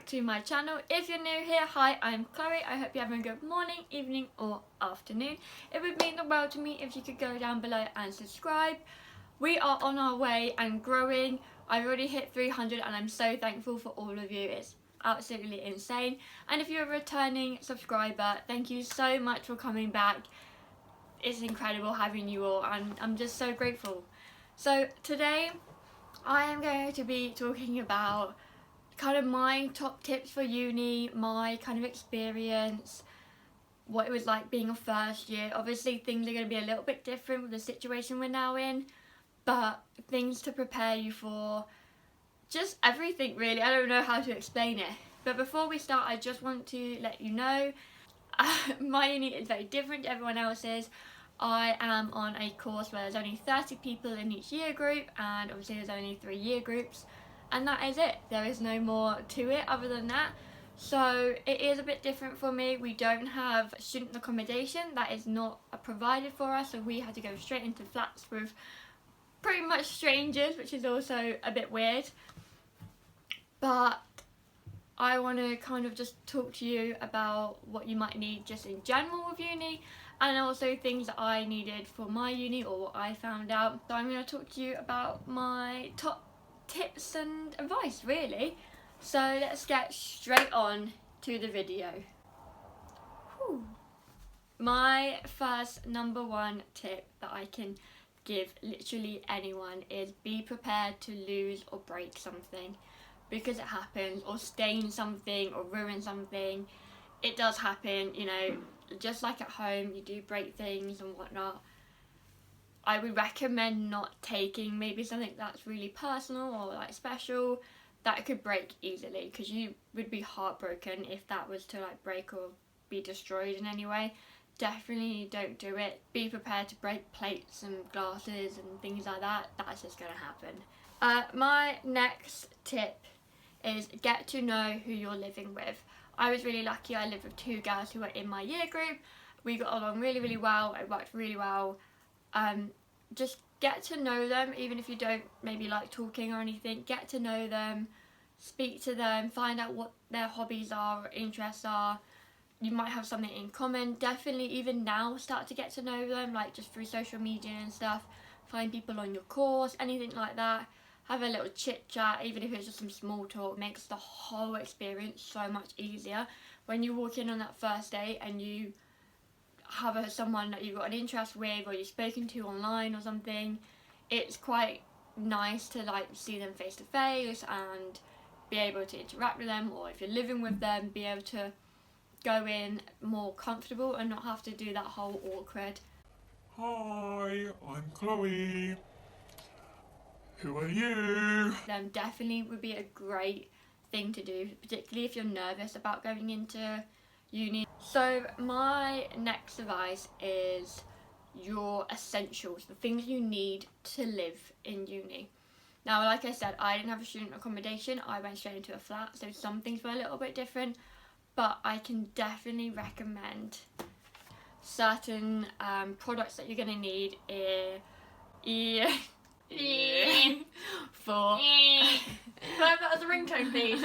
to my channel. If you're new here, hi, I'm Chloe. I hope you're having a good morning, evening or afternoon. It would mean the world to me if you could go down below and subscribe. We are on our way and growing. I've already hit 300 and I'm so thankful for all of you. It's absolutely insane. And if you're a returning subscriber, thank you so much for coming back. It's incredible having you all and I'm just so grateful. So today I am going to be talking about kind of my top tips for uni, my kind of experience, what it was like being a first year. Obviously things are going to be a little bit different with the situation we're now in, but things to prepare you for, just everything really. I don't know how to explain it. But before we start, I just want to let you know my uni is very different to everyone else's. I am on a course where there's only 30 people in each year group, and obviously there's only 3 year groups, and that is it. There is no more to it other than that. So it is a bit different for me. We don't have student accommodation, that is not provided for us, so we had to go straight into flats with pretty much strangers, which is also a bit weird. But I want to kind of just talk to you about what you might need just in general with uni, and also things that I needed for my uni or what I found out. So I'm going to talk to you about my top tips and advice really. So let's get straight on to the video. Whew. My first number one tip that I can give literally anyone is be prepared to lose or break something, because it happens, or stain something or ruin something. It does happen, you know, just like at home you do break things and whatnot. I would recommend not taking maybe something that's really personal or like special that could break easily, because you would be heartbroken if that was to like break or be destroyed in any way. Definitely don't do it. Be prepared to break plates and glasses and things like that. That's just going to happen. My next tip is get to know who you're living with. I was really lucky. I lived with 2 girls who were in my year group. We got along really well. It worked really well. Just get to know them, even if you don't maybe like talking or anything. Get to know them, speak to them, find out what their hobbies are or interests are. You might have something in common. Definitely even now start to get to know them, like just through social media and stuff. Find people on your course, anything like that. Have a little chit chat, even if it's just some small talk. Makes the whole experience so much easier. When you walk in on that first date and you have someone that you've got an interest with or you've spoken to online or something, it's quite nice to like see them face to face and be able to interact with them, or if you're living with them, be able to go in more comfortable and not have to do that whole awkward "Hi, I'm Chloe. Who are you?" Then definitely would be a great thing to do, particularly if you're nervous about going into uni. So my next advice is your essentials, the things you need to live in uni. Now, like I said, I didn't have a student accommodation. I went straight into a flat, so some things were a little bit different, but I can definitely recommend certain products that you're going to need for Can I have that as a ringtone, please?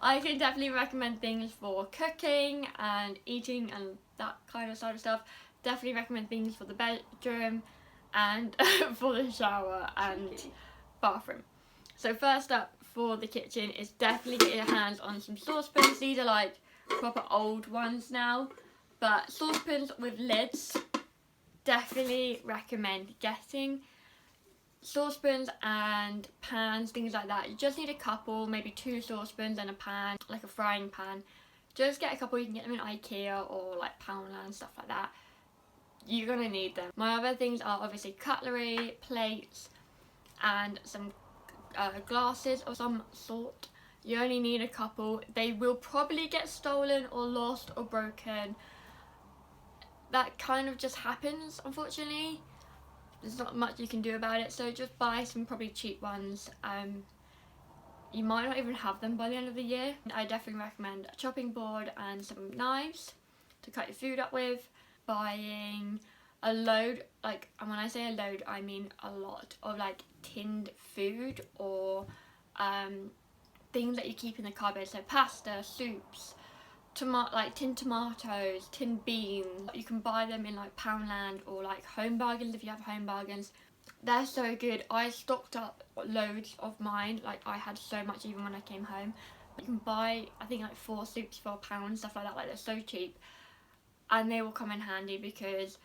I can definitely recommend things for cooking and eating and that kind of side of stuff. Definitely recommend things for the bedroom and for the shower and bathroom. So first up for the kitchen is definitely get your hands on some saucepans. These are like proper old ones now, but saucepans with lids. Definitely recommend getting saucepans and pans, things like that. You just need a couple, maybe 2 saucepans and a pan, like a frying pan. Just get a couple. You can get them in IKEA or like Poundland, stuff like that. You're gonna need them. My other things are obviously cutlery, plates and some glasses of some sort. You only need a couple. They will probably get stolen or lost or broken. That kind of just happens, unfortunately. There's not much you can do about it, so just buy some probably cheap ones. You might not even have them by the end of the year. I definitely recommend a chopping board and some knives to cut your food up with. Buying a load, like, and when I say a load I mean a lot of like tinned food or things that you keep in the cupboard, so pasta, soups, like tin tomatoes, tin beans. You can buy them in like Poundland or like Home Bargains if you have Home Bargains. They're so good. I stocked up loads of mine. Like I had so much even when I came home. You can buy, I think, like 4 soups for £1, stuff like that. Like they're so cheap, and they will come in handy because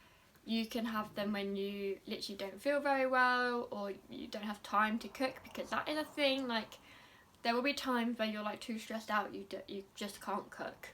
you can have them when you literally don't feel very well or you don't have time to cook, because that is a thing. Like there will be times where you're like too stressed out, you just can't cook.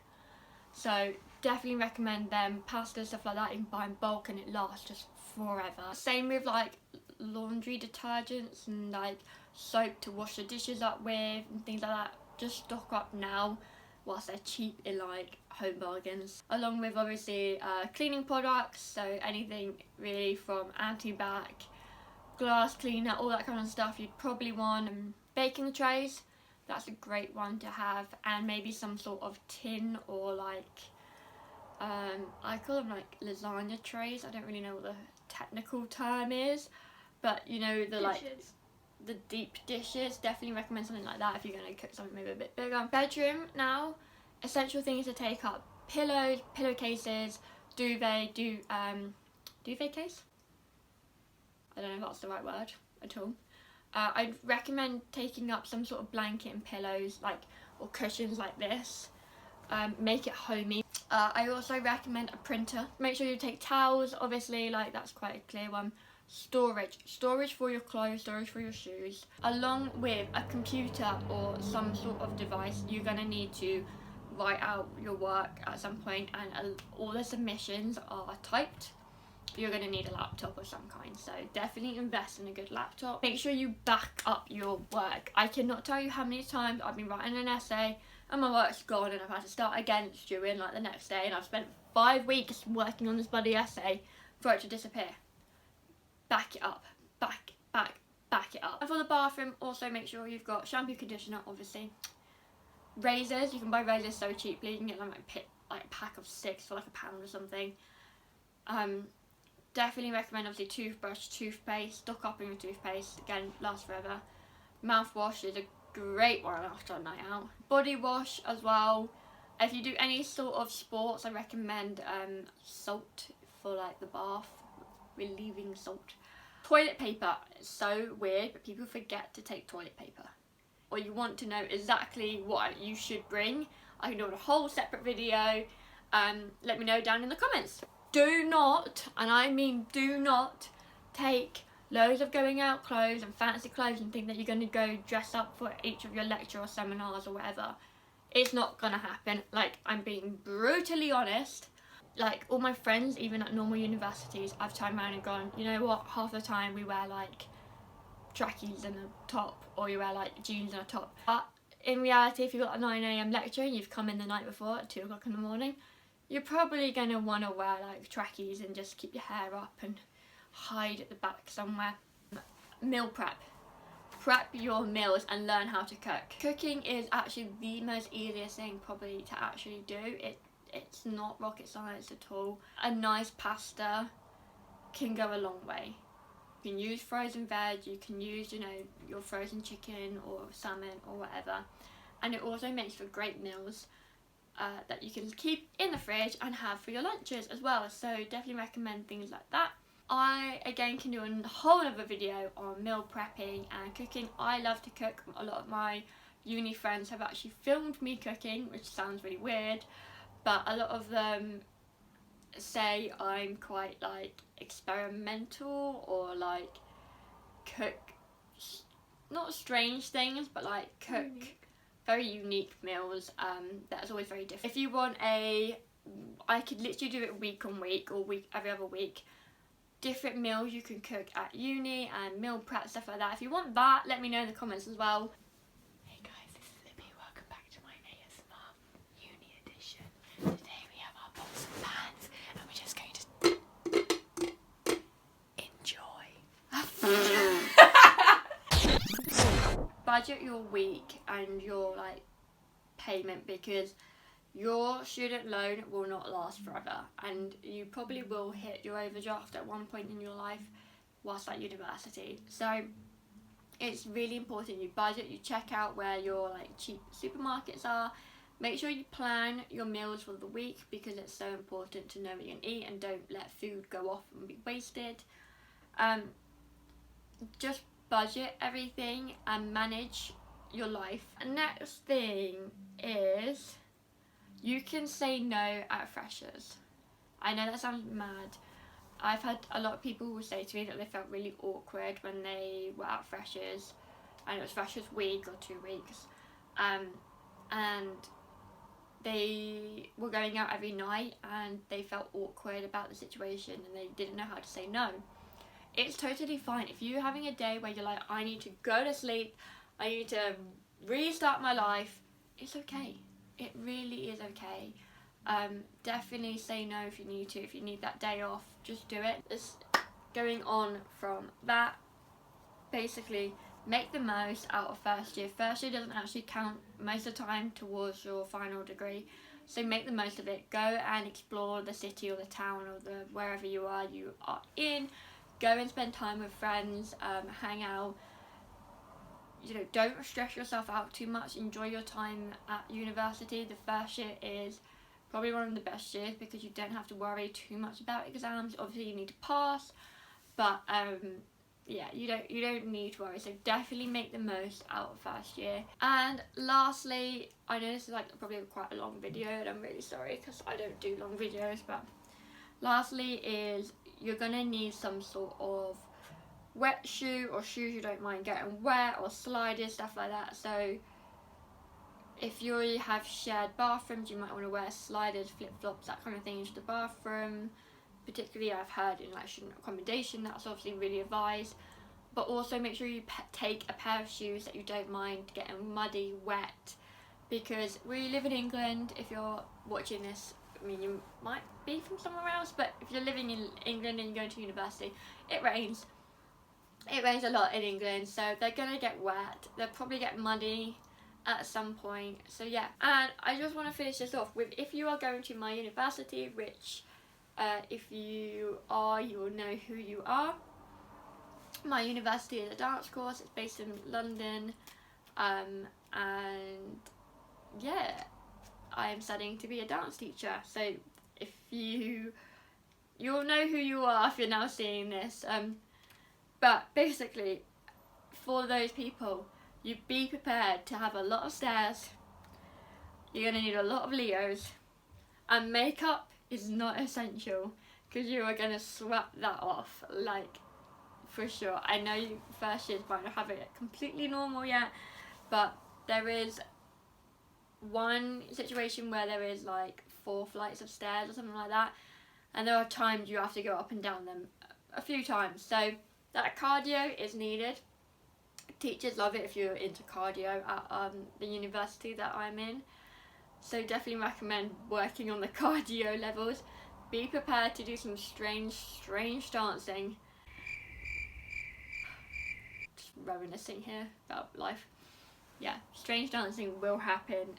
So definitely recommend them. Pasta, stuff like that, you can buy in bulk and it lasts just forever. Same with like laundry detergents and like soap to wash the dishes up with and things like that. Just stock up now whilst they're cheap in like Home Bargains. Along with obviously cleaning products, so anything really from anti-bac, glass cleaner, all that kind of stuff. You'd probably want baking trays. That's a great one to have, and maybe some sort of tin or like I call them like lasagna trays. I don't really know what the technical term is, but you know, the like the deep dishes. Definitely recommend something like that if you're going to cook something maybe a bit bigger. Bedroom now, essential things to take up: pillows, pillowcases, duvet case. I don't know if that's the right word at all. I'd recommend taking up some sort of blanket and pillows, like, or cushions like this. Make it homey. I also recommend a printer. Make sure you take towels, obviously, like that's quite a clear one. Storage for your clothes, storage for your shoes. Along with a computer or some sort of device, you're going to need to write out your work at some point, and all the submissions are typed. You're going to need a laptop of some kind, so definitely invest in a good laptop. Make sure you back up your work. I cannot tell you how many times I've been writing an essay and my work's gone and I've had to start again during like the next day, and I've spent 5 weeks working on this bloody essay for it to disappear. Back it up. Back it up. And for the bathroom, also make sure you've got shampoo, conditioner, obviously. Razors, you can buy razors so cheaply. You can get them like a pack of 6 for like £1 or something. Definitely recommend obviously toothbrush, toothpaste. Stock up on your toothpaste. Again, lasts forever. Mouthwash is a great one after a night out. Body wash as well. If you do any sort of sports, I recommend salt for like the bath, relieving salt. Toilet paper, it's so weird, but people forget to take toilet paper. Or you want to know exactly what you should bring, I can do a whole separate video. Let me know down in the comments. Do not, and I mean do not, take loads of going out clothes and fancy clothes and think that you're going to go dress up for each of your lecture or seminars or whatever. It's not going to happen. Like, I'm being brutally honest. Like, all my friends, even at normal universities, I've turned around and gone, you know what, half the time we wear like trackies and a top, or you wear like jeans and a top. But in reality, if you've got a 9 AM lecture and you've come in the night before at 2 o'clock in the morning, you're probably going to want to wear like trackies and just keep your hair up and hide at the back somewhere. Meal prep. Prep your meals and learn how to cook. Cooking is actually the most easiest thing probably to actually do. It's not rocket science at all. A nice pasta can go a long way. You can use frozen veg, you can use, you know, your frozen chicken or salmon or whatever. And it also makes for great meals that you can keep in the fridge and have for your lunches as well. So definitely recommend things like that. I, again, can do a whole other video on meal prepping and cooking. I love to cook. A lot of my uni friends have actually filmed me cooking, which sounds really weird, but a lot of them say I'm quite like experimental, or like cook not strange things, but like cook very unique meals that's always very different. If you want I could literally do it week on week or every other week. Different meals you can cook at uni and meal prep, stuff like that. If you want that, let me know in the comments as well. Hey guys, this is Libby. Welcome back to my ASMR Uni edition. Today we have our pots and pans and we're just going to enjoy. Budget your week and your like payment, because your student loan will not last forever, and you probably will hit your overdraft at one point in your life whilst at university. So it's really important you budget, you check out where your like cheap supermarkets are. Make sure you plan your meals for the week because it's so important to know what you can eat and don't let food go off and be wasted. Just budget everything and manage your life. And next thing is you can say no at freshers. I know that sounds mad. I've had a lot of people who say to me that they felt really awkward when they were at freshers, and it was freshers week or 2 weeks, and they were going out every night and they felt awkward about the situation and they didn't know how to say no. It's totally fine. If you're having a day where you're like, I need to go to sleep, I need to restart my life, it's okay. It really is okay. Definitely say no if you need to. If you need that day off, just do it. Just going on from that, basically make the most out of first year. First year doesn't actually count most of the time towards your final degree, so make the most of it. Go and explore the city or the town or the wherever you are in. Go and spend time with friends, hang out. You know, don't stress yourself out too much. Enjoy your time at university. The first year is probably one of the best years because you don't have to worry too much about exams. Obviously you need to pass, but yeah, you don't need to worry, so definitely make the most out of first year. And lastly, I know this is like probably quite a long video and I'm really sorry because I don't do long videos, but lastly is you're gonna need some sort of wet shoe or shoes you don't mind getting wet, or sliders, stuff like that. So if you have shared bathrooms, you might want to wear sliders, flip-flops, that kind of thing into the bathroom. Particularly I've heard in like student accommodation, that's obviously really advised. But also make sure you take a pair of shoes that you don't mind getting muddy, wet, because we live in England. If you're watching this, I mean you might be from somewhere else, but if you're living in England and you're going to university, it rains. It rains a lot in England, so they're gonna get wet, they'll probably get muddy at some point. So yeah, and I just want to finish this off with, if you are going to my university, which if you are, you will know who you are. My university is a dance course. It's based in London, and yeah, I am studying to be a dance teacher. So if you'll know who you are if you're now seeing this. But basically, for those people, you be prepared to have a lot of stairs. You're gonna need a lot of Leos, and makeup is not essential because you are gonna sweat that off, like, for sure. I know you first years might not have it completely normal yet, but there is one situation where there is like 4 flights of stairs or something like that, and there are times you have to go up and down them a few times, so that cardio is needed. Teachers love it if you're into cardio at the university that I'm in, so definitely recommend working on the cardio levels. Be prepared to do some strange dancing. Just reminiscing here about life. Yeah, strange dancing will happen.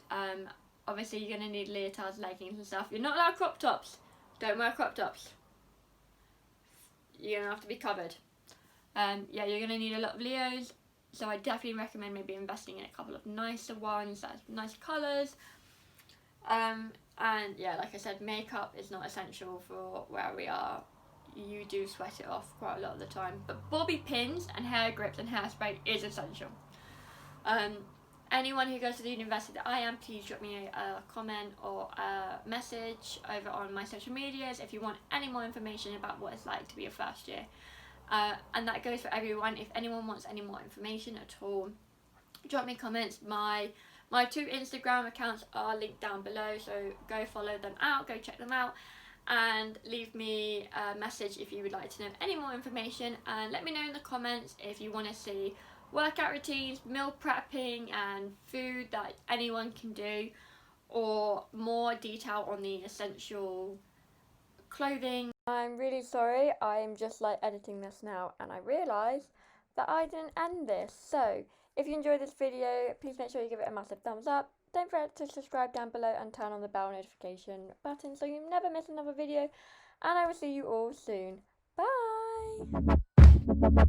Obviously you're going to need leotards, leggings and stuff. You're not allowed crop tops. Don't wear crop tops. You're going to have to be covered. Yeah, you're going to need a lot of Leos, so I definitely recommend maybe investing in a couple of nicer ones that have nice colours. And yeah, like I said, makeup is not essential for where we are. You do sweat it off quite a lot of the time, but bobby pins and hair grips and hairspray is essential. Anyone who goes to the university that I am, please drop me a comment or a message over on my social medias if you want any more information about what it's like to be a first year. And that goes for everyone. If anyone wants any more information at all, drop me comments. My 2 Instagram accounts are linked down below, so go follow them out, go check them out, and leave me a message if you would like to know any more information, and let me know in the comments if you want to see workout routines, meal prepping and food that anyone can do, or more detail on the essential clothing. I'm really sorry, I'm just like editing this now and I realised that I didn't end this. So if you enjoyed this video, please make sure you give it a massive thumbs up. Don't forget to subscribe down below and turn on the bell notification button so you never miss another video, and I will see you all soon. Bye!